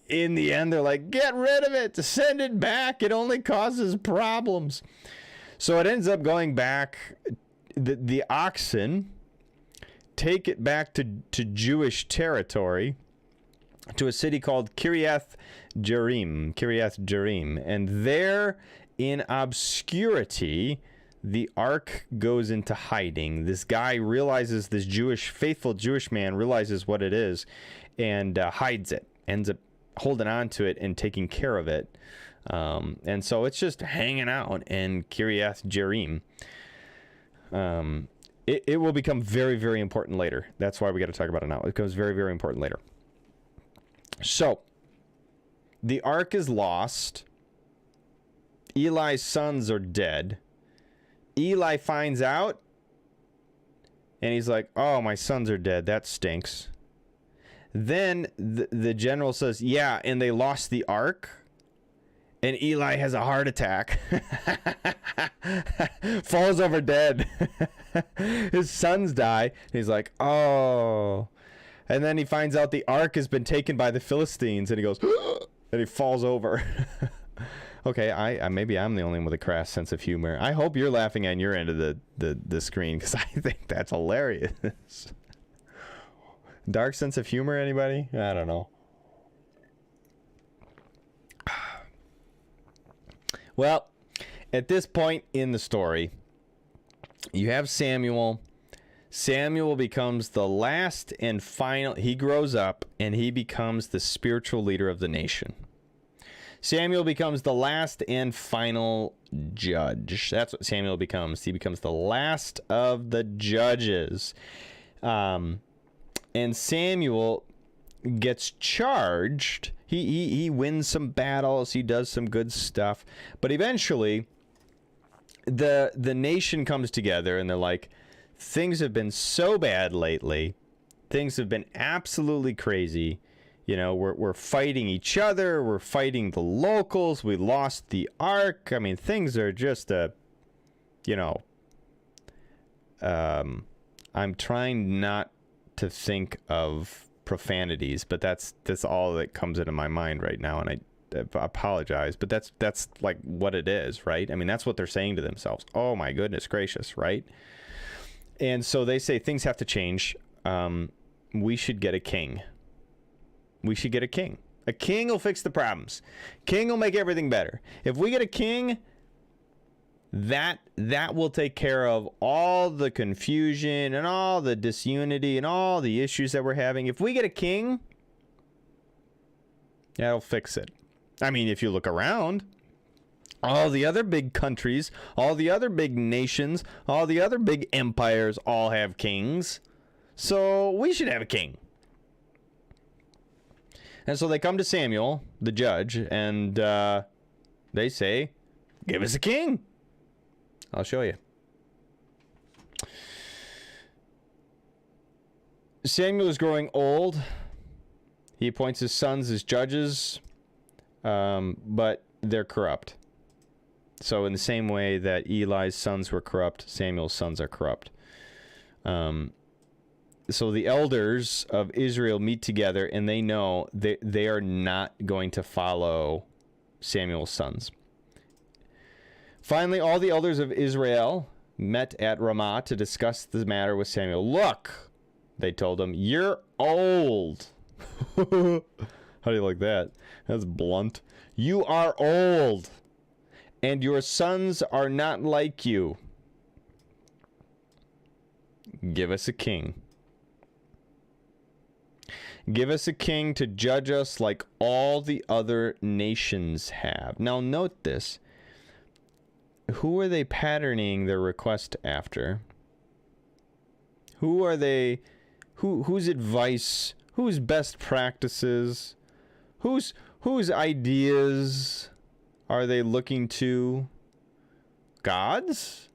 A: in the end they're like, get rid of it, send it back, it only causes problems. So it ends up going back. The oxen take it back to Jewish territory, to a city called Kiriath Jearim, and there in obscurity the ark goes into hiding. This guy realizes, this faithful Jewish man realizes what it is, and hides it, ends up holding on to it and taking care of it. And so it's just hanging out in Kiriath Jearim. It will become very, very important later. That's why we got to talk about it now. It becomes very, very important later. So the ark is lost. Eli's sons are dead. Eli finds out, and he's like, oh, my sons are dead. That stinks. Then the general says, yeah, and they lost the ark. And Eli has a heart attack. Falls over dead. His sons die. And he's like, oh. And then he finds out the ark has been taken by the Philistines, and he goes, and he falls over. Okay, I maybe I'm the only one with a crass sense of humor. I hope you're laughing on your end of the screen, because I think that's hilarious. Dark sense of humor, anybody? I don't know. Well, at this point in the story, you have Samuel. Samuel becomes the last and final. He grows up and he becomes the spiritual leader of the nation. Samuel becomes the last and final judge. That's what Samuel becomes. He becomes the last of the judges. And Samuel gets charged. He wins some battles. He does some good stuff. But eventually, the nation comes together and they're like, things have been so bad lately. Things have been absolutely crazy. We're fighting each other. We're fighting the locals. We lost the ark. I mean, things are just I'm trying not to think of profanities, but that's all that comes into my mind right now, and I apologize, but that's like what it is, right? I mean, that's what they're saying to themselves. Oh my goodness gracious, right? And so they say things have to change. We should get a king. We should get a king. A king will fix the problems. King will make everything better. If we get a king, that will take care of all the confusion and all the disunity and all the issues that we're having. If we get a king, that'll fix it. I mean, if you look around, all the other big countries, all the other big nations, all the other big empires all have kings. So we should have a king. And so they come to Samuel, the judge, and they say, give us a king. I'll show you. Samuel is growing old. He appoints his sons as judges, but they're corrupt. So in the same way that Eli's sons were corrupt, Samuel's sons are corrupt. So the elders of Israel meet together, and they know they are not going to follow Samuel's sons. Finally, all the elders of Israel met at Ramah to discuss the matter with Samuel. Look, they told him, you're old. How do you like that? That's blunt. You are old, and your sons are not like you. Give us a king. Give us a king to judge us like all the other nations have. Now note this. Who are they patterning their request after? Who whose advice, whose best practices, whose ideas are they looking to? God's?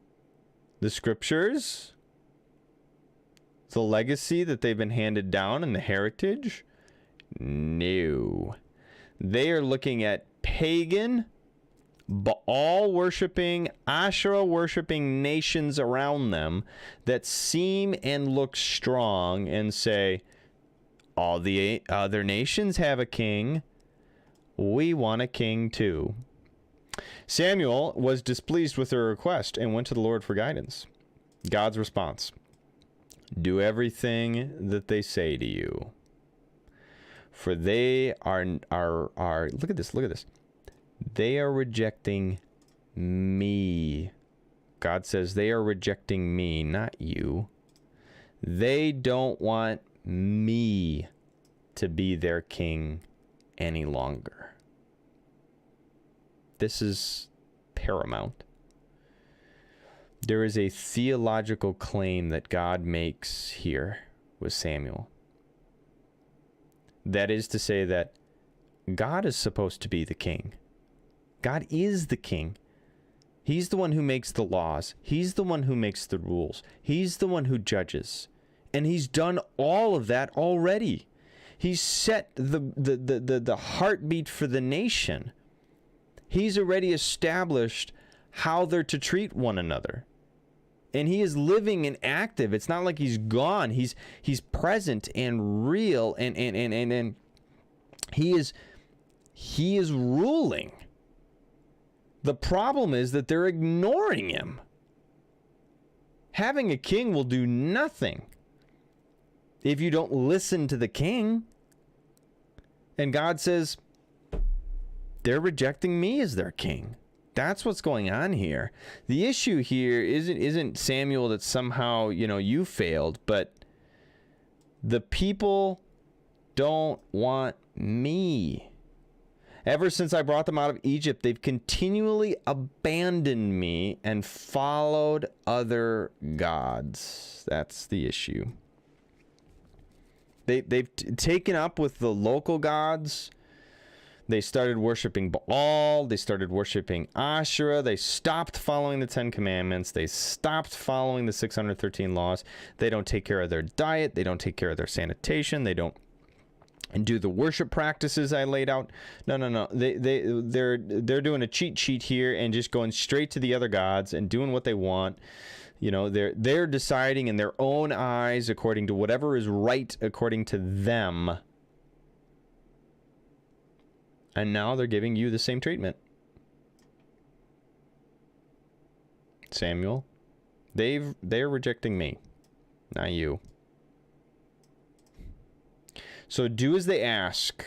A: The scriptures? The legacy that they've been handed down and the heritage? No. They are looking at pagan, Baal worshiping, Asherah worshiping nations around them that seem and look strong and say, all the other nations have a king. We want a king too. Samuel was displeased with their request and went to the Lord for guidance. God's response: do everything that they say to you. For they are look at this. They are rejecting me. God says they are rejecting me, not you. They don't want me to be their king any longer. This is paramount. There is a theological claim that God makes here with Samuel. That is to say that God is supposed to be the king. God is the king. He's the one who makes the laws. He's the one who makes the rules. He's the one who judges. And he's done all of that already. He's set the heartbeat for the nation. He's already established how they're to treat one another. And he is living and active. It's not like he's gone. He's present and real, and he is ruling. The problem is that they're ignoring him. Having a king will do nothing if you don't listen to the king. And God says, they're rejecting me as their king. That's what's going on here. The issue here isn't Samuel that somehow, you failed, but the people don't want me. Ever since I brought them out of Egypt, they've continually abandoned me and followed other gods. That's the issue. They've taken up with the local gods. They started worshiping Baal. They started worshiping Asherah. They stopped following the 10 Commandments. They stopped following the 613 laws. They don't take care of their diet. They don't take care of their sanitation. They don't do the worship practices I laid out. No. They're doing a cheat sheet here and just going straight to the other gods and doing what they want. They're deciding in their own eyes according to whatever is right according to them. And now they're giving you the same treatment. Samuel, they're rejecting me, not you. So do as they ask.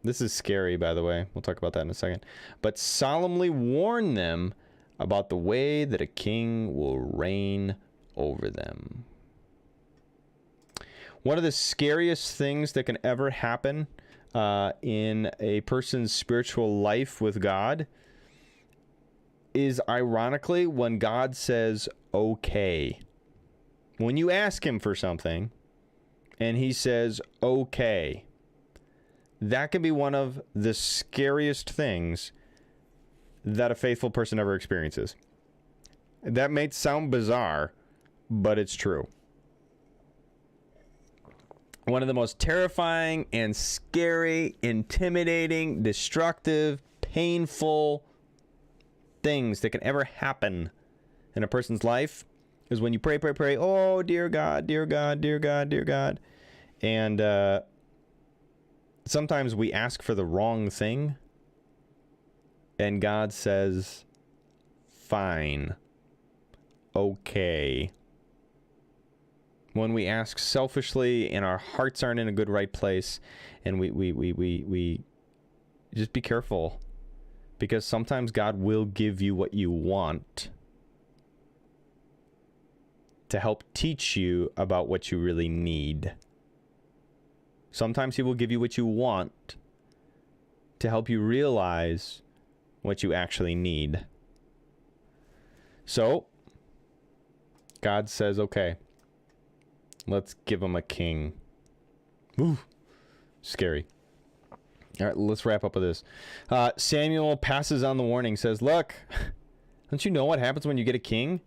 A: This is scary, by the way. We'll talk about that in a second. But solemnly warn them about the way that a king will reign over them. One of the scariest things that can ever happen in a person's spiritual life with God is, ironically, when God says, okay. When you ask him for something and he says, okay, that can be one of the scariest things that a faithful person ever experiences. That may sound bizarre, but it's true. One of the most terrifying and scary, intimidating, destructive, painful things that can ever happen in a person's life is when you pray, oh, dear God, dear God, dear God, dear God. And sometimes we ask for the wrong thing, and God says, fine, okay. When we ask selfishly and our hearts aren't in a good right place, and we just be careful, because sometimes God will give you what you want to help teach you about what you really need. Sometimes he will give you what you want to help you realize what you actually need. So God says, okay, Let's give him a king. Ooh, scary. All right, let's wrap up with this. Samuel passes on the warning, says, look, don't you know what happens when you get a king?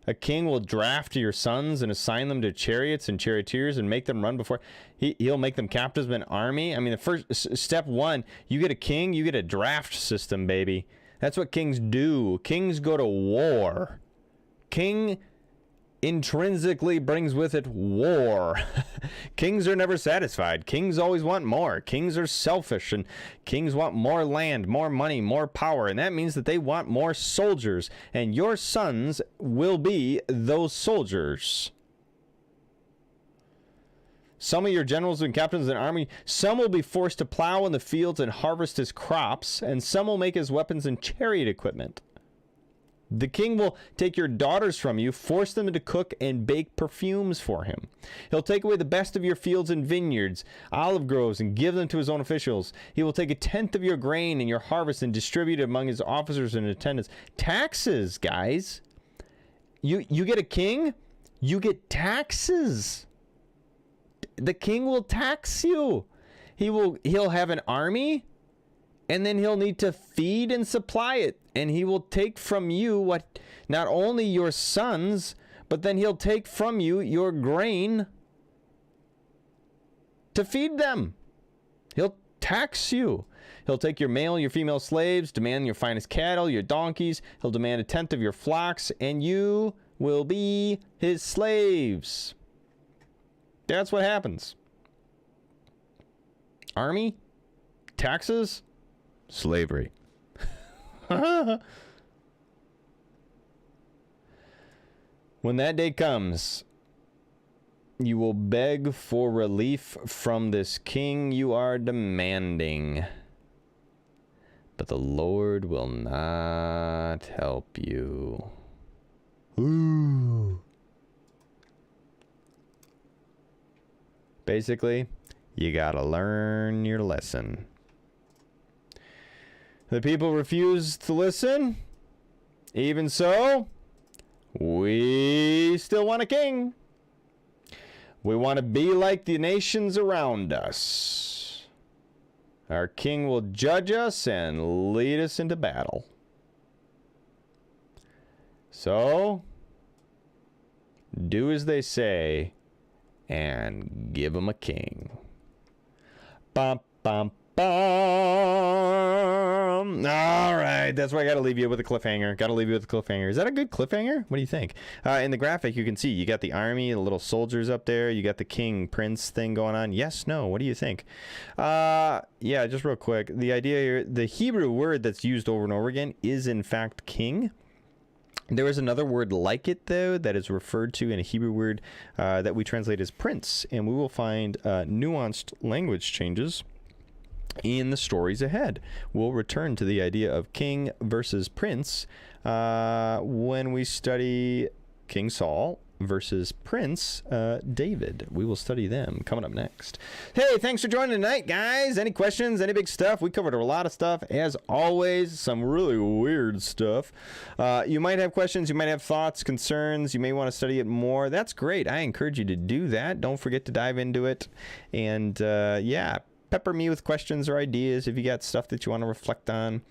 A: A king will draft your sons and assign them to chariots and charioteers and make them run before. He'll make them captives of an army. I mean, the first step one, you get a king, you get a draft system, baby. That's what kings do. Kings go to war. King intrinsically brings with it war. Kings are never satisfied. Kings always want more. Kings are selfish, and kings want more land, more money, more power, and that means that they want more soldiers, and your sons will be those soldiers. Some of your generals and captains in the army, some will be forced to plow in the fields and harvest his crops, and some will make his weapons and chariot equipment. The king will take your daughters from you, force them to cook and bake perfumes for him. He'll take away the best of your fields and vineyards, olive groves, and give them to his own officials. He will take a tenth of your grain and your harvest and distribute it among his officers and attendants. Taxes, guys. You get a king, you get taxes. The king will tax you. He'll have an army, and then he'll need to feed and supply it. And he will take from you what, not only your sons, but then he'll take from you your grain to feed them. He'll tax you. He'll take your male, your female slaves, demand your finest cattle, your donkeys. He'll demand a tenth of your flocks, and you will be his slaves. That's what happens. Army, taxes, slavery. When that day comes, you will beg for relief from this king you are demanding, but the Lord will not help you. Ooh. Basically, you gotta learn your lesson. The people refuse to listen. Even so, we still want a king. We want to be like the nations around us. Our king will judge us and lead us into battle. So, do as they say and give them a king. Bum, bum, all right, that's why I gotta leave you with a cliffhanger. Is that a good cliffhanger? What do you think? In the graphic, you can see you got the army, the little soldiers up there. You got the king prince thing going on. Yes, no. What do you think? Yeah, just real quick. The idea here, the Hebrew word that's used over and over again is in fact king. There is another word like it, though, that is referred to in a Hebrew word that we translate as prince, and we will find nuanced language changes in the stories ahead. We'll return to the idea of king versus prince when we study King Saul versus Prince David. We will study them coming up next. Hey, thanks for joining tonight, guys. Any questions? Any big stuff? We covered a lot of stuff, as always. Some really weird stuff. You might have questions. You might have thoughts, concerns. You may want to study it more. That's great. I encourage you to do that. Don't forget to dive into it. And yeah, pepper me with questions or ideas if you got stuff that you want to reflect on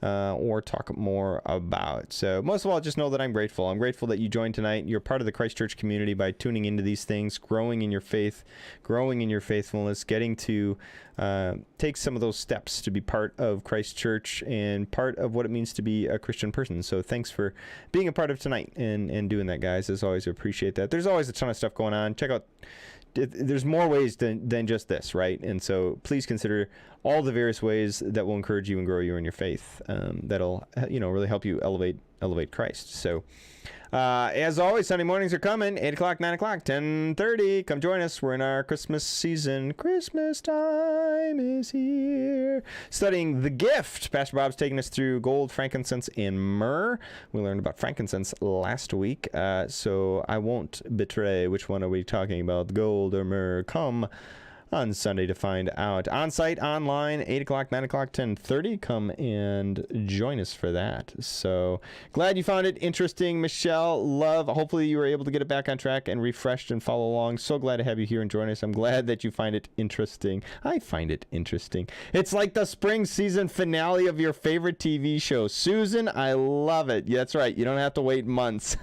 A: or talk more about. So most of all, just know that I'm grateful. I'm grateful that you joined tonight. You're part of the Christ Church community by tuning into these things, growing in your faith, growing in your faithfulness, getting to take some of those steps to be part of Christ Church and part of what it means to be a Christian person. So thanks for being a part of tonight and doing that, guys. As always, I appreciate that. There's always a ton of stuff going on. Check out, there's more ways than just this, right? And so please consider all the various ways that will encourage you and grow you in your faith. That'll, really help you elevate Christ. So as always, Sunday mornings are coming, 8 o'clock, 9 o'clock, 10:30. Come join us. We're in our Christmas season. Christmas time is here. Studying The Gift. Pastor Bob's taking us through gold, frankincense, and myrrh. We learned about frankincense last week, so I won't betray which one are we talking about, gold or myrrh. Come on Sunday to find out. On site, online, 8 o'clock, 9 o'clock, 10:30. Come and join us for that. So glad you found it interesting, Michelle. Love. Hopefully you were able to get it back on track and refreshed and follow along. So glad to have you here and join us. I'm glad that you find it interesting. I find it interesting. It's like the spring season finale of your favorite TV show. Susan, I love it. Yeah, that's right. You don't have to wait months.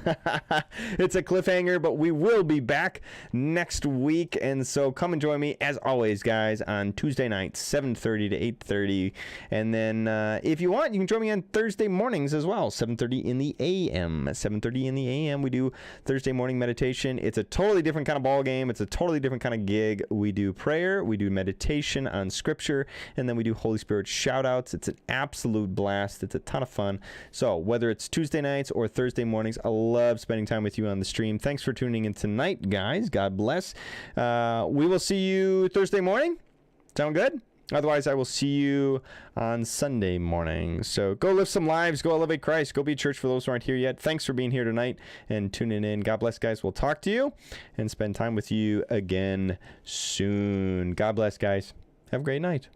A: It's a cliffhanger, but we will be back next week. And so come and join me as always, guys, on Tuesday nights, 7:30 to 8:30. And then if you want, you can join me on Thursday mornings as well, 7:30 in the a.m. 7:30 in the a.m. We do Thursday morning meditation. It's a totally different kind of ball game. It's a totally different kind of gig. We do prayer, we do meditation on scripture, and then we do Holy Spirit shout outs. It's an absolute blast. It's a ton of fun. So whether it's Tuesday nights or Thursday mornings, I love spending time with you on the stream. Thanks for tuning in tonight, guys. God bless. We will see you Thursday morning. Sound good? Otherwise, I will see you on Sunday morning. So go live some lives. Go elevate Christ. Go be a church for those who aren't here yet. Thanks for being here tonight and tuning in. God bless, guys. We'll talk to you and spend time with you again soon. God bless, guys. Have a great night.